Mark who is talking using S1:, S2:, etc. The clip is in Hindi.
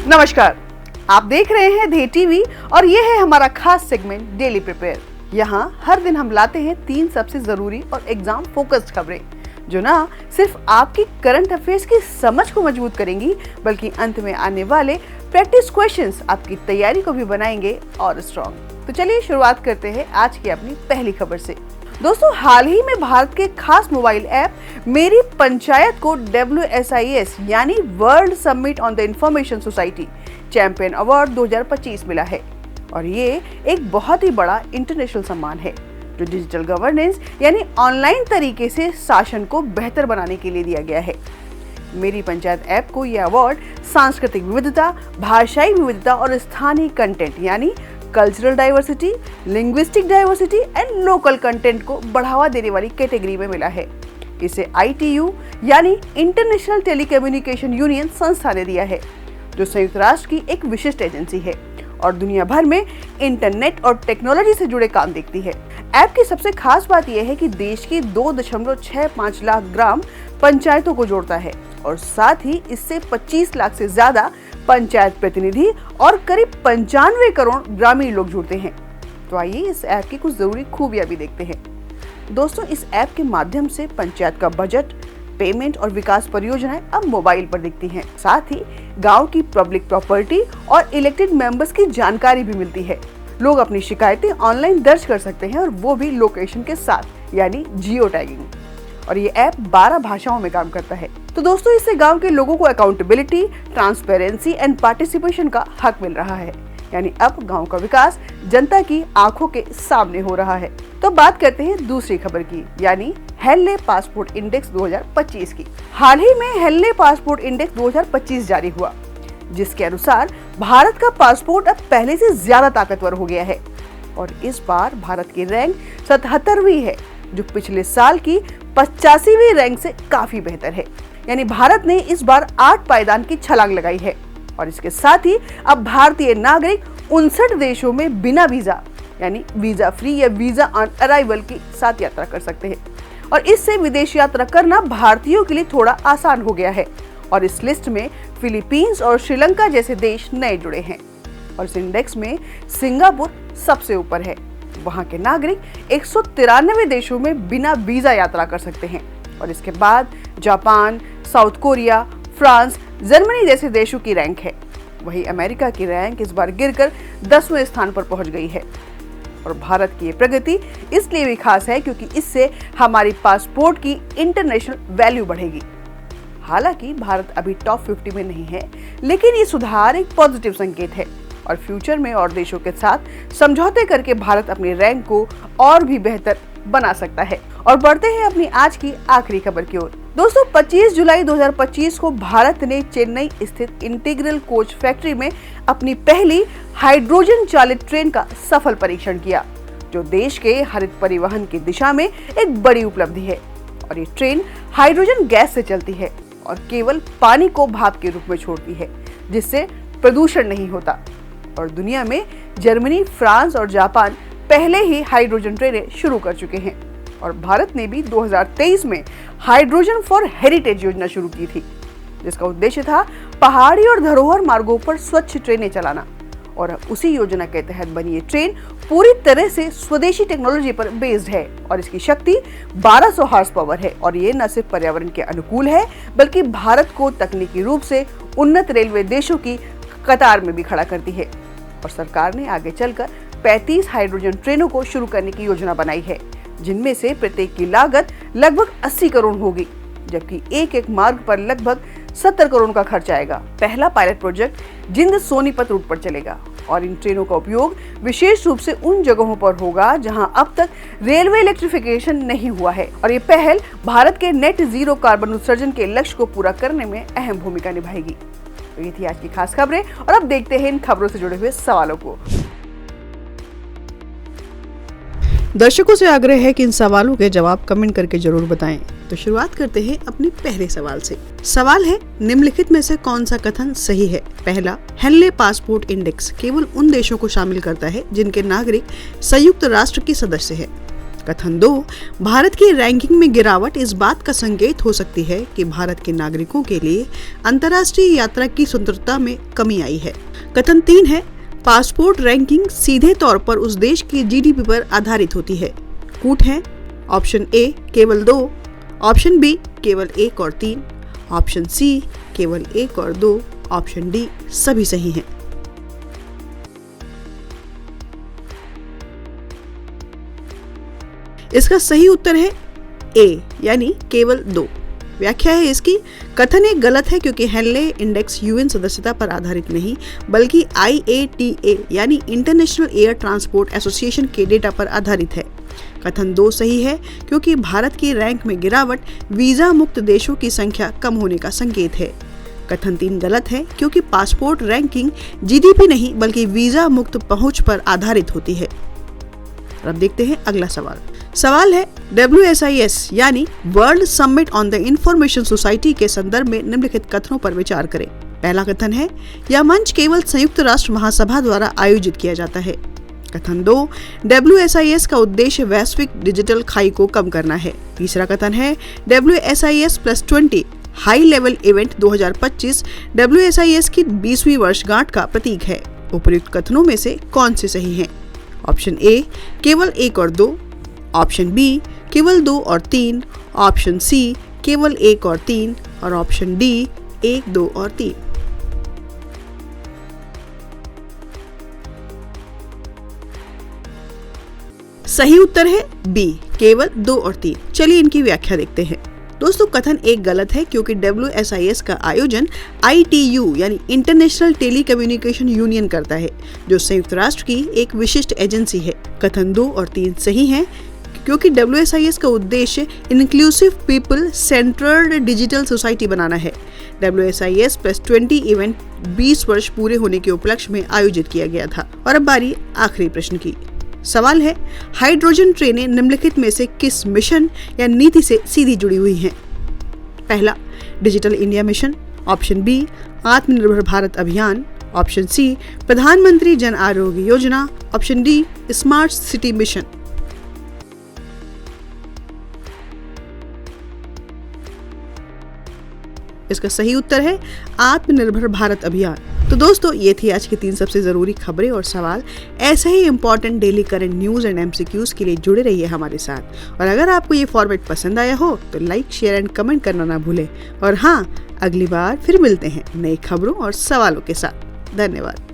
S1: नमस्कार, आप देख रहे हैं धे टीवी और ये है हमारा खास सेगमेंट डेली प्रिपेयर। यहाँ हर दिन हम लाते हैं 3 सबसे जरूरी और एग्जाम फोकस्ड खबरें जो ना सिर्फ आपकी करंट अफेयर्स की समझ को मजबूत करेंगी बल्कि अंत में आने वाले प्रैक्टिस क्वेश्चंस आपकी तैयारी को भी बनाएंगे और स्ट्रॉन्ग। तो चलिए शुरुआत करते हैं आज की अपनी पहली खबर से। दोस्तों, हाल ही में भारत के खास मोबाइल ऐप मेरी पंचायत को WSIS यानी world summit on the information society champion award 2025 मिला है और ये एक बहुत ही बड़ा इंटरनेशनल सम्मान है जो डिजिटल गवर्नेंस यानी ऑनलाइन तरीके से शासन को बेहतर बनाने के लिए दिया गया है। मेरी पंचायत ऐप को यह अवार्ड सांस्कृतिक विविधता, भाषाई विविधता और स्थानीय कंटेंट यानी cultural diversity, linguistic diversity and local content को बढ़ावा देने वाली कैटेगरी में मिला है। इसे ITU यानी इंटरनेशनल टेलीकम्युनिकेशन यूनियन संस्था ने दिया है जो संयुक्त राष्ट्र की एक विशिष्ट एजेंसी है और दुनिया भर में इंटरनेट और टेक्नोलॉजी से जुड़े काम देखती है। ऐप की सबसे खास बात यह है कि देश की 2.65 लाख ग्राम पंचायतों को जोड़ता है और साथ ही इससे 25 लाख से ज्यादा पंचायत प्रतिनिधि और करीब 95 करोड़ ग्रामीण लोग जुड़ते हैं। तो आइए इस ऐप की कुछ जरूरी खूबियां भी देखते हैं। दोस्तों, इस ऐप के माध्यम से पंचायत का बजट, पेमेंट और विकास परियोजनाएं अब मोबाइल पर दिखती हैं। साथ ही गांव की पब्लिक प्रॉपर्टी और इलेक्टेड मेंबर्स की जानकारी भी मिलती है। लोग अपनी शिकायतें ऑनलाइन दर्ज कर सकते हैं और वो भी लोकेशन के साथ यानी जियो टैगिंग। और ये ऐप 12 भाषाओं में काम करता है। तो दोस्तों, इससे गांव के लोगों को अकाउंटेबिलिटी, ट्रांसपेरेंसी एंड पार्टिसिपेशन का हक मिल रहा है। यानी अब गांव का विकास जनता की आंखों के सामने हो रहा है। तो बात करते हैं दूसरी खबर की यानी हेनले पासपोर्ट इंडेक्स 2025 की। हाल ही में हेनले पासपोर्ट इंडेक्स 2025 जारी हुआ जिसके अनुसार भारत का पासपोर्ट अब पहले से ज्यादा ताकतवर हो गया है और इस बार भारत की रैंक 77वीं है जो पिछले साल की 85वीं रैंक से काफी बेहतर है। यानी भारत ने इस बार 8 पायदान की छलांग लगाई है और इसके साथ ही अब भारतीय नागरिक 59 देशों में बिना वीजा यानी वीजा फ्री या वीजा ऑन अराइवल के साथ यात्रा कर सकते हैं और इससे विदेश यात्रा करना भारतीयों के लिए थोड़ा आसान हो गया है। और इस लिस्ट में फिलीपींस और श्रीलंका जैसे देश नए जुड़े हैं और इस इंडेक्स में सिंगापुर सबसे ऊपर है। वहां के नागरिक 193 देशों में बिना वीजा यात्रा कर सकते हैं और इसके बाद Japan, south Korea, France, Germany जैसे देशों की रैंक है। वहीं अमेरिका की रैंक इस बार गिरकर 10वें स्थान पर पहुंच गई है। और भारत की ये प्रगति इसलिए भी खास है क्योंकि इससे हमारी पासपोर्ट की इंटरनेशनल वैल्यू बढ़ेगी। हालांकि भारत अभी टॉप 50 में नहीं है, लेकिन ये सुधार एक पॉजिटिव संकेत है और फ्यूचर में और देशों के साथ समझौते करके भारत अपनी रैंक को और भी बेहतर बना सकता है। और बढ़ते हैं अपनी आज की आखिरी खबर की ओर। दोस्तों, 25 जुलाई 2025 को भारत ने चेन्नई स्थित इंटीग्रल कोच फैक्ट्री में अपनी पहली हाइड्रोजन चालित ट्रेन का सफल परीक्षण किया जो देश के हरित परिवहन की दिशा में एक बड़ी उपलब्धि है। और ये ट्रेन हाइड्रोजन गैस से चलती है और केवल पानी को भाप के रूप में छोड़ती है जिससे प्रदूषण नहीं होता। और दुनिया में जर्मनी, फ्रांस और जापान पहले ही हाइड्रोजन ट्रेनें शुरू कर चुके हैं और भारत ने भी 2023 में हाइड्रोजन फॉर हेरिटेज योजना शुरू की थी जिसका उद्देश्य था पहाड़ी और धरोहर मार्गों पर स्वच्छ ट्रेनें चलाना। और उसी योजना के तहत बनी ये ट्रेन पूरी तरह से स्वदेशी टेक्नोलॉजी पर बेस्ड है और इसकी शक्ति 1200 हॉर्स पावर है और ये न सिर्फ पर्यावरण के अनुकूल है बल्कि भारत को तकनीकी रूप से उन्नत रेलवे देशों की कतार में भी खड़ा करती है। और सरकार ने आगे चलकर 35 हाइड्रोजन ट्रेनों को शुरू करने की योजना बनाई है जिनमें से प्रत्येक की लागत लगभग 80 करोड़ होगी जबकि एक मार्ग पर लगभग 70 करोड़ का खर्च आएगा। पहला पायलट प्रोजेक्ट जिंद सोनीपत रूट पर चलेगा और इन ट्रेनों का उपयोग विशेष रूप से उन जगहों पर होगा जहां अब तक रेलवे इलेक्ट्रिफिकेशन नहीं हुआ है और ये पहल भारत के नेट जीरो कार्बन उत्सर्जन के लक्ष्य को पूरा करने में अहम भूमिका निभाएगी। तो ये थी आज की खास खबरें और अब देखते हैं इन खबरों से जुड़े हुए सवालों को। दर्शकों से आग्रह है कि इन सवालों के जवाब कमेंट करके जरूर बताएं। तो शुरुआत करते हैं अपने पहले सवाल से। सवाल है, निम्नलिखित में से कौन सा कथन सही है? पहला, हेनले पासपोर्ट इंडेक्स केवल उन देशों को शामिल करता है जिनके नागरिक संयुक्त राष्ट्र के सदस्य है। कथन 2, भारत की रैंकिंग में गिरावट इस बात का संकेत हो सकती है कि भारत के नागरिकों के लिए अंतर्राष्ट्रीय यात्रा की स्वतंत्रता में कमी आई है। कथन 3 है, पासपोर्ट रैंकिंग सीधे तौर पर उस देश की जीडीपी पर आधारित होती है। कूट है ऑप्शन ए केवल 2, ऑप्शन बी केवल 1 और 3, ऑप्शन सी केवल 1 और 2, ऑप्शन डी सभी सही हैं। इसका सही उत्तर है ए यानी केवल 2। व्याख्या है इसकी, कथन एक गलत है क्योंकि हेनले इंडेक्स यूएन सदस्यता पर आधारित नहीं बल्कि IATA यानी इंटरनेशनल एयर ट्रांसपोर्ट एसोसिएशन के डेटा पर आधारित है। कथन 2 सही है क्योंकि भारत की रैंक में गिरावट वीजा मुक्त देशों की संख्या कम होने का संकेत है। कथन 3 गलत है क्योंकि पासपोर्ट रैंकिंग जीडीपी नहीं बल्कि वीजा मुक्त पहुंच पर आधारित होती है। अब देखते हैं अगला सवाल। सवाल है WSIS यानी world summit on the information society के संदर्भ में निम्नलिखित कथनों पर विचार करें। पहला कथन है, यह मंच केवल संयुक्त राष्ट्र महासभा द्वारा आयोजित किया जाता है। कथन 2, WSIS का उद्देश्य वैश्विक डिजिटल खाई को कम करना है। तीसरा कथन है, WSIS+20 high level event 2025 WSIS की 20वीं वर्षगांठ का प्रतीक है। उपर्युक्त कथनों में से कौन से सही हैं? ऑप्शन ए केवल 1 और 2, ऑप्शन बी केवल 2 और 3, ऑप्शन सी केवल 1 और 3 और ऑप्शन डी 1, 2 और 3। सही उत्तर है बी केवल 2 और 3। चलिए इनकी व्याख्या देखते हैं। दोस्तों कथन एक गलत है क्योंकि WSIS का आयोजन ITU यानी इंटरनेशनल टेलीकम्युनिकेशन यूनियन करता है जो संयुक्त राष्ट्र की एक विशिष्ट एजेंसी है। कथन 2 और 3 सही हैं क्योंकि WSIS का उद्देश्य इंक्लूसिव पीपल सेंट्रल्ड डिजिटल सोसाइटी बनाना है। WSIS+20 इवेंट 20 वर्ष पूरे होने के उपलक्ष्य में आयोजित किया गया था। और अब बारी आखिरी प्रश्न की। सवाल है, हाइड्रोजन ट्रेनें निम्नलिखित में से किस मिशन या नीति से सीधी जुड़ी हुई हैं? पहला, digital India mission, option B आत्मनिर्भर भारत अभियान, ऑप्शन सी प्रधानमंत्री Jan Arogya Yojana, option D smart city mission. इसका सही उत्तर है आत्मनिर्भर भारत अभियान। तो दोस्तों ये थी आज की 3 सबसे जरूरी खबरें और सवाल। ऐसे ही important daily current news and MCQs के लिए जुड़े रहिए हमारे साथ। और अगर आपको ये फॉर्मेट पसंद आया हो तो लाइक, शेयर एंड कमेंट करना ना भूलें। और हाँ, अगली बार फिर मिलते हैं नई खबरों और सवालों के साथ। धन्यवाद।